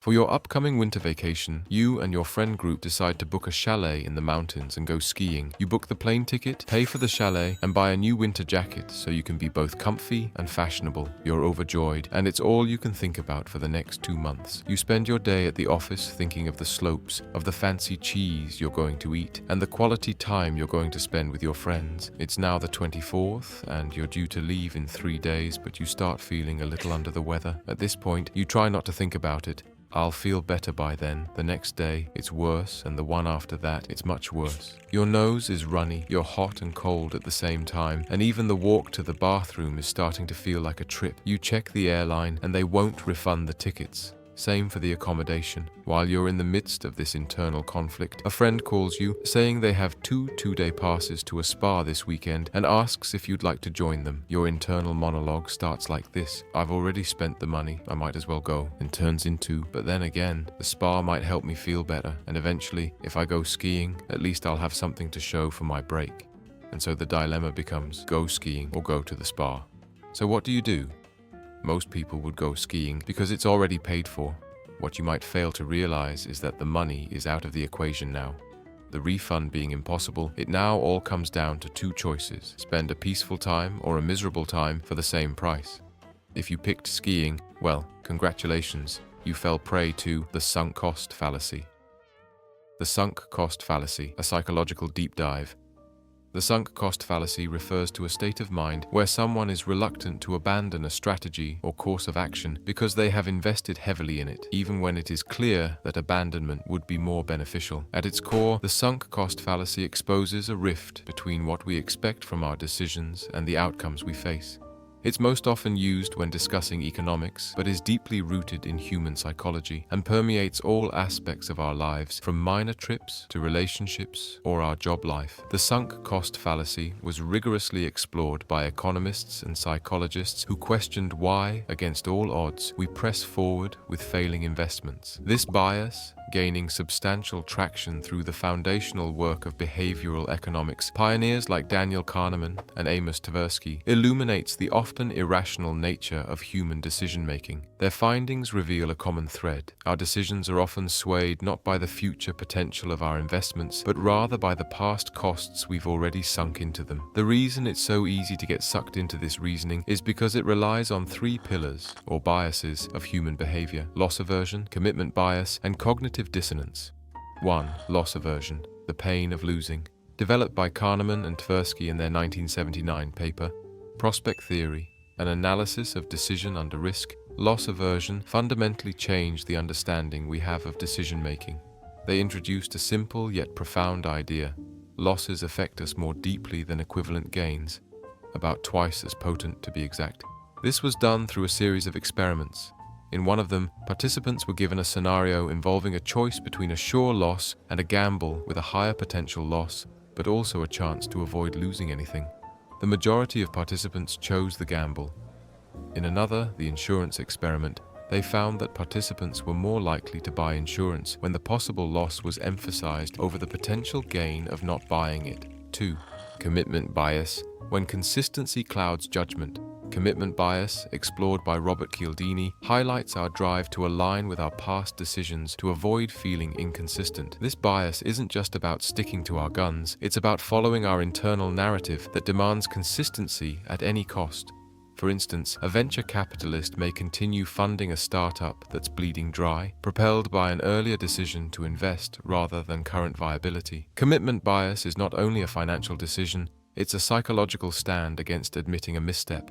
For your upcoming winter vacation, you and your friend group decide to book a chalet in the mountains and go skiing. You book the plane ticket, pay for the chalet, and buy a new winter jacket so you can be both comfy and fashionable. You're overjoyed, and it's all you can think about for the next 2 months. You spend your day at the office thinking of the slopes, of the fancy cheese you're going to eat, and the quality time you're going to spend with your friends. It's now the 24th, and you're due to leave in 3 days, but you start feeling a little under the weather. At this point, you try not to think about it. I'll feel better by then. The next day, it's worse, and the one after that, it's much worse. Your nose is runny, you're hot and cold at the same time, and even the walk to the bathroom is starting to feel like a trip. You check the airline, and they won't refund the tickets. Same for the accommodation. While you're in the midst of this internal conflict, a friend calls you, saying they have 2 2-day passes to a spa this weekend and asks if you'd like to join them. Your internal monologue starts like this: "I've already spent the money, I might as well go," and turns into, "But then again, the spa might help me feel better, and eventually, if I go skiing, at least I'll have something to show for my break." And so the dilemma becomes, go skiing or go to the spa. So what do you do? Most people would go skiing because it's already paid for. What you might fail to realize is that the money is out of the equation now. The refund being impossible, it now all comes down to 2 choices: spend a peaceful time or a miserable time for the same price. If you picked skiing, well, congratulations, you fell prey to the sunk cost fallacy. The sunk cost fallacy, a psychological deep dive. The sunk cost fallacy refers to a state of mind where someone is reluctant to abandon a strategy or course of action because they have invested heavily in it, even when it is clear that abandonment would be more beneficial. At its core, the sunk cost fallacy exposes a rift between what we expect from our decisions and the outcomes we face. It's most often used when discussing economics, but is deeply rooted in human psychology and permeates all aspects of our lives, from minor trips to relationships or our job life. The sunk cost fallacy was rigorously explored by economists and psychologists who questioned why, against all odds, we press forward with failing investments. This bias, gaining substantial traction through the foundational work of behavioral economics, pioneers like Daniel Kahneman and Amos Tversky, illuminates the often irrational nature of human decision-making. Their findings reveal a common thread. Our decisions are often swayed not by the future potential of our investments, but rather by the past costs we've already sunk into them. The reason it's so easy to get sucked into this reasoning is because it relies on 3 pillars, or biases, of human behavior: loss aversion, commitment bias, and cognitive dissonance. 1. Loss aversion, the pain of losing. Developed by Kahneman and Tversky in their 1979 paper, Prospect Theory, an analysis of decision under risk, loss aversion fundamentally changed the understanding we have of decision-making. They introduced a simple yet profound idea: losses affect us more deeply than equivalent gains, about twice as potent to be exact. This was done through a series of experiments. In one of them, participants were given a scenario involving a choice between a sure loss and a gamble with a higher potential loss, but also a chance to avoid losing anything. The majority of participants chose the gamble. In another, the insurance experiment, they found that participants were more likely to buy insurance when the possible loss was emphasized over the potential gain of not buying it. 2. Commitment bias, when consistency clouds judgment. Commitment bias, explored by Robert Cialdini, highlights our drive to align with our past decisions to avoid feeling inconsistent. This bias isn't just about sticking to our guns, it's about following our internal narrative that demands consistency at any cost. For instance, a venture capitalist may continue funding a startup that's bleeding dry, propelled by an earlier decision to invest rather than current viability. Commitment bias is not only a financial decision, it's a psychological stand against admitting a misstep.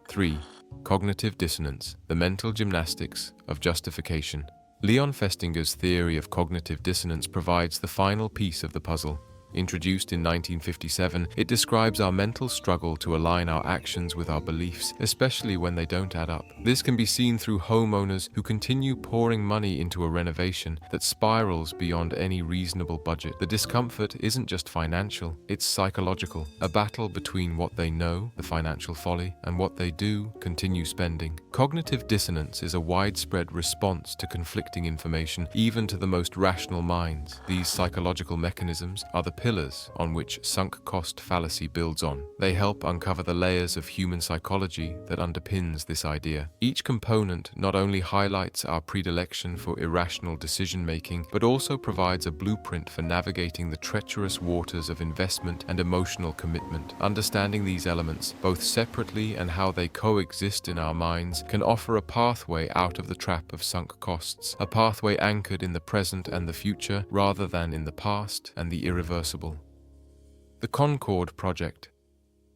3. Cognitive dissonance, the mental gymnastics of justification. Leon Festinger's theory of cognitive dissonance provides the final piece of the puzzle. Introduced in 1957, it describes our mental struggle to align our actions with our beliefs, especially when they don't add up. This can be seen through homeowners who continue pouring money into a renovation that spirals beyond any reasonable budget. The discomfort isn't just financial, it's psychological, a battle between what they know, the financial folly, and what they do, continue spending. Cognitive dissonance is a widespread response to conflicting information, even to the most rational minds. These psychological mechanisms are the pillars on which sunk cost fallacy builds on. They help uncover the layers of human psychology that underpins this idea. Each component not only highlights our predilection for irrational decision-making, but also provides a blueprint for navigating the treacherous waters of investment and emotional commitment. Understanding these elements, both separately and how they coexist in our minds, can offer a pathway out of the trap of sunk costs, a pathway anchored in the present and the future, rather than in the past and the irreversible. The Concorde Project.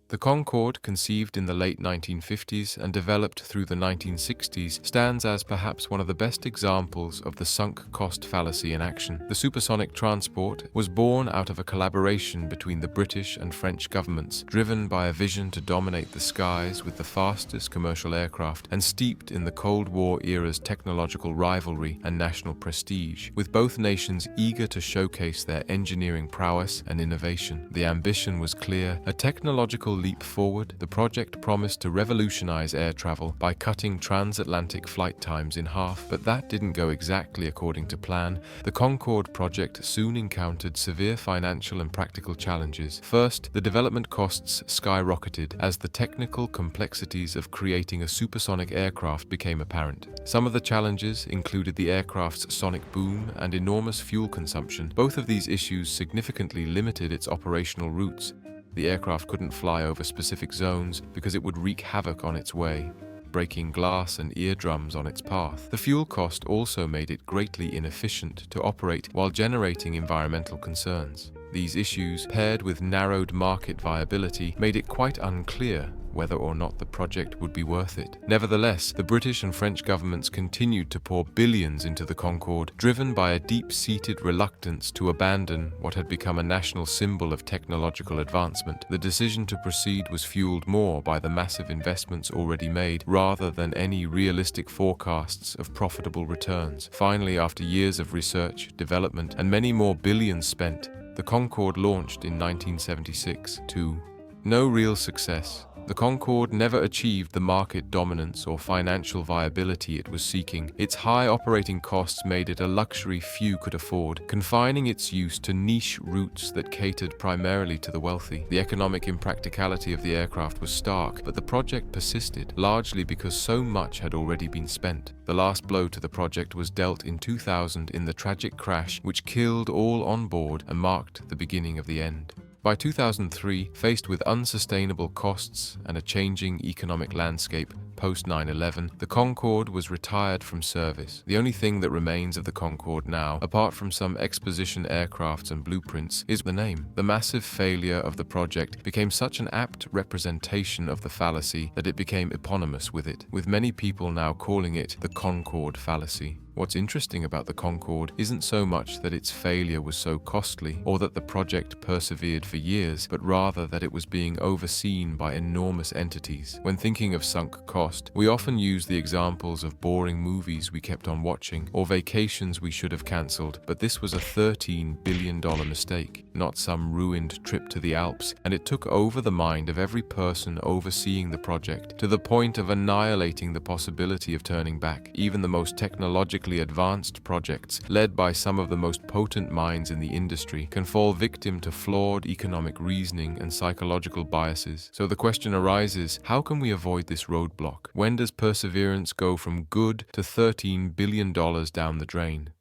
The Concorde, conceived in the late 1950s and developed through the 1960s, stands as perhaps one of the best examples of the sunk cost fallacy in action. The supersonic transport was born out of a collaboration between the British and French governments, driven by a vision to dominate the skies with the fastest commercial aircraft, and steeped in the Cold War era's technological rivalry and national prestige, with both nations eager to showcase their engineering prowess and innovation. The ambition was clear: a technological leap forward. The project promised to revolutionize air travel by cutting transatlantic flight times in half, but that didn't go exactly according to plan. The Concorde project soon encountered severe financial and practical challenges. First, the development costs skyrocketed as the technical complexities of creating a supersonic aircraft became apparent. Some of the challenges included the aircraft's sonic boom and enormous fuel consumption. Both of these issues significantly limited its operational routes. The aircraft couldn't fly over specific zones because it would wreak havoc on its way, breaking glass and eardrums on its path. The fuel cost also made it greatly inefficient to operate while generating environmental concerns. These issues, paired with narrowed market viability, made it quite unclear whether or not the project would be worth it. Nevertheless, the British and French governments continued to pour billions into the Concorde, driven by a deep-seated reluctance to abandon what had become a national symbol of technological advancement. The decision to proceed was fueled more by the massive investments already made, rather than any realistic forecasts of profitable returns. Finally, after years of research, development, and many more billions spent, the Concorde launched in 1976 to no real success. The Concorde never achieved the market dominance or financial viability it was seeking. Its high operating costs made it a luxury few could afford, confining its use to niche routes that catered primarily to the wealthy. The economic impracticality of the aircraft was stark, but the project persisted, largely because so much had already been spent. The last blow to the project was dealt in 2000 in the tragic crash which killed all on board and marked the beginning of the end. By 2003, faced with unsustainable costs and a changing economic landscape post 9/11, the Concorde was retired from service. The only thing that remains of the Concorde now, apart from some exposition aircrafts and blueprints, is the name. The massive failure of the project became such an apt representation of the fallacy that it became eponymous with it, with many people now calling it the Concorde Fallacy. What's interesting about the Concorde isn't so much that its failure was so costly, or that the project persevered for years, but rather that it was being overseen by enormous entities. When thinking of sunk cost, we often use the examples of boring movies we kept on watching, or vacations we should have cancelled, but this was a $13 billion mistake, not some ruined trip to the Alps, and it took over the mind of every person overseeing the project, to the point of annihilating the possibility of turning back. Even the most technologically advanced projects, led by some of the most potent minds in the industry, can fall victim to flawed economic reasoning and psychological biases. So the question arises, how can we avoid this roadblock? When does perseverance go from good to $13 billion down the drain?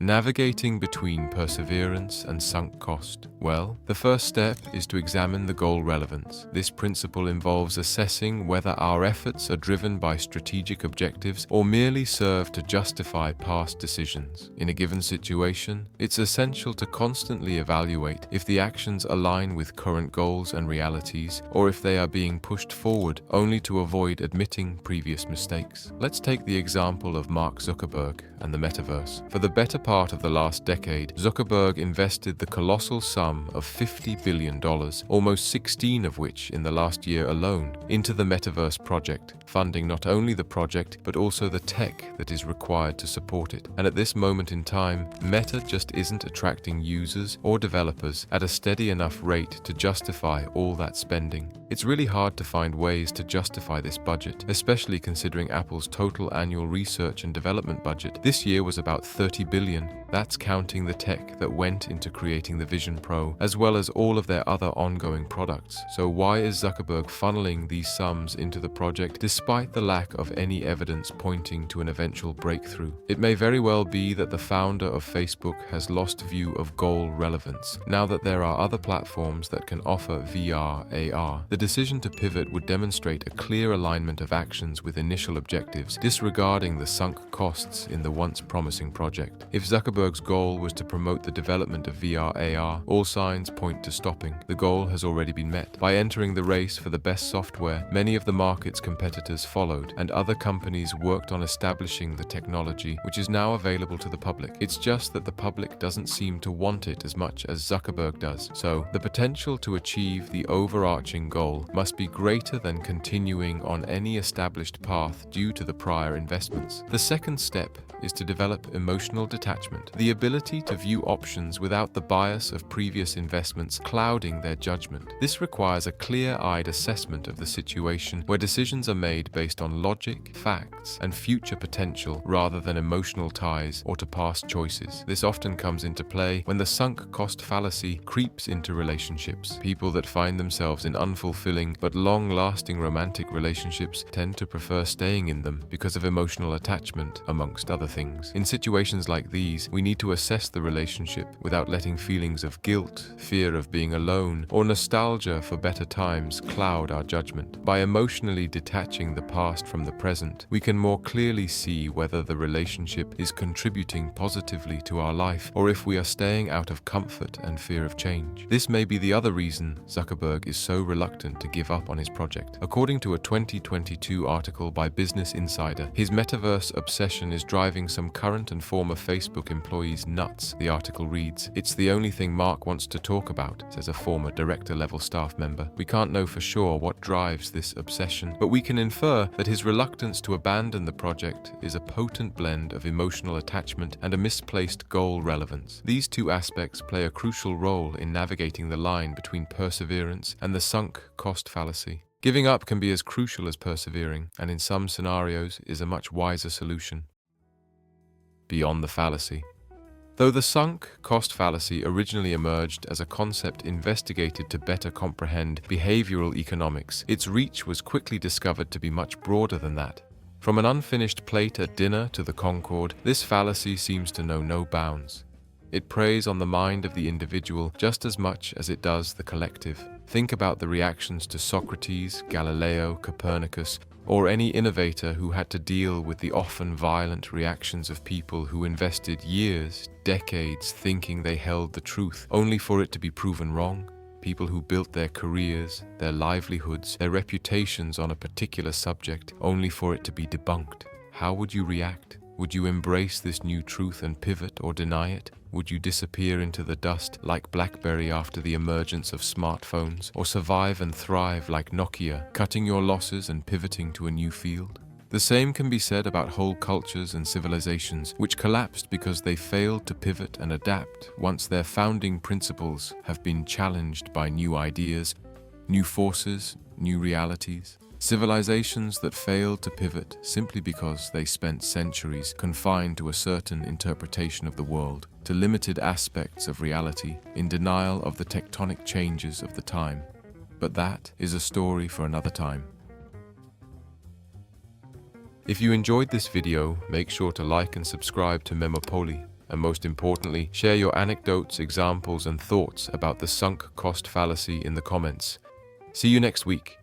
Navigating between perseverance and sunk cost. Well, the first step is to examine the goal relevance. This principle involves assessing whether our efforts are driven by strategic objectives or merely serve to justify past decisions. In a given situation, it's essential to constantly evaluate if the actions align with current goals and realities, or if they are being pushed forward only to avoid admitting previous mistakes. Let's take the example of Mark Zuckerberg and the metaverse. For the better part of the last decade, Zuckerberg invested the colossal sum of $50 billion, almost 16 of which in the last year alone, into the metaverse project, funding not only the project but also the tech that is required to support it. And at this moment in time, Meta just isn't attracting users or developers at a steady enough rate to justify all that spending. It's really hard to find ways to justify this budget, especially considering Apple's total annual research and development budget this year was about $30 billion. That's counting the tech that went into creating the Vision Pro, as well as all of their other ongoing products. So why is Zuckerberg funneling these sums into the project despite the lack of any evidence pointing to an eventual breakthrough? It may very well be that the founder of Facebook has lost view of goal relevance. Now that there are other platforms that can offer VR, AR, the decision to pivot would demonstrate a clear alignment of actions with initial objectives, disregarding the sunk costs in the once promising project. If Zuckerberg's goal was to promote the development of VR, AR, all signs point to stopping. The goal has already been met. By entering the race for the best software, many of the market's competitors followed, and other companies worked on establishing the technology, which is now available to the public. It's just that the public doesn't seem to want it as much as Zuckerberg does. So, the potential to achieve the overarching goal must be greater than continuing on any established path due to the prior investments. The second step is to develop emotional detachment, the ability to view options without the bias of previous investments clouding their judgment. This requires a clear-eyed assessment of the situation where decisions are made based on logic, facts, and future potential rather than emotional ties or to past choices. This often comes into play when the sunk cost fallacy creeps into relationships. People that find themselves in unfulfilling but long-lasting romantic relationships tend to prefer staying in them because of emotional attachment, amongst other things. In situations like these, we need to assess the relationship without letting feelings of guilt, fear of being alone, or nostalgia for better times cloud our judgment. By emotionally detaching the past from the present, we can more clearly see whether the relationship is contributing positively to our life or if we are staying out of comfort and fear of change. This may be the other reason Zuckerberg is so reluctant to give up on his project. According to a 2022 article by Business Insider, his metaverse obsession is driving some current and former Facebook employees nuts. The article reads, "It's the only thing Mark wants to talk about," says a former director-level staff member. We can't know for sure what drives this obsession, but we can infer that his reluctance to abandon the project is a potent blend of emotional attachment and a misplaced goal relevance. These two aspects play a crucial role in navigating the line between perseverance and the sunk cost fallacy. Giving up can be as crucial as persevering, and in some scenarios is a much wiser solution. Beyond the fallacy. Though the sunk cost fallacy originally emerged as a concept investigated to better comprehend behavioral economics, its reach was quickly discovered to be much broader than that. From an unfinished plate at dinner to the Concorde, this fallacy seems to know no bounds. It preys on the mind of the individual just as much as it does the collective. Think about the reactions to Socrates, Galileo, Copernicus, or any innovator who had to deal with the often violent reactions of people who invested years, decades thinking they held the truth, only for it to be proven wrong. People who built their careers, their livelihoods, their reputations on a particular subject, only for it to be debunked. How would you react? Would you embrace this new truth and pivot or deny it? Would you disappear into the dust like BlackBerry after the emergence of smartphones, or survive and thrive like Nokia, cutting your losses and pivoting to a new field? The same can be said about whole cultures and civilizations, which collapsed because they failed to pivot and adapt once their founding principles have been challenged by new ideas, new forces, new realities. Civilizations that failed to pivot simply because they spent centuries confined to a certain interpretation of the world, to limited aspects of reality, in denial of the tectonic changes of the time. But that is a story for another time. If you enjoyed this video, make sure to like and subscribe to Memopoli, and most importantly, share your anecdotes, examples, and thoughts about the sunk cost fallacy in the comments. See you next week.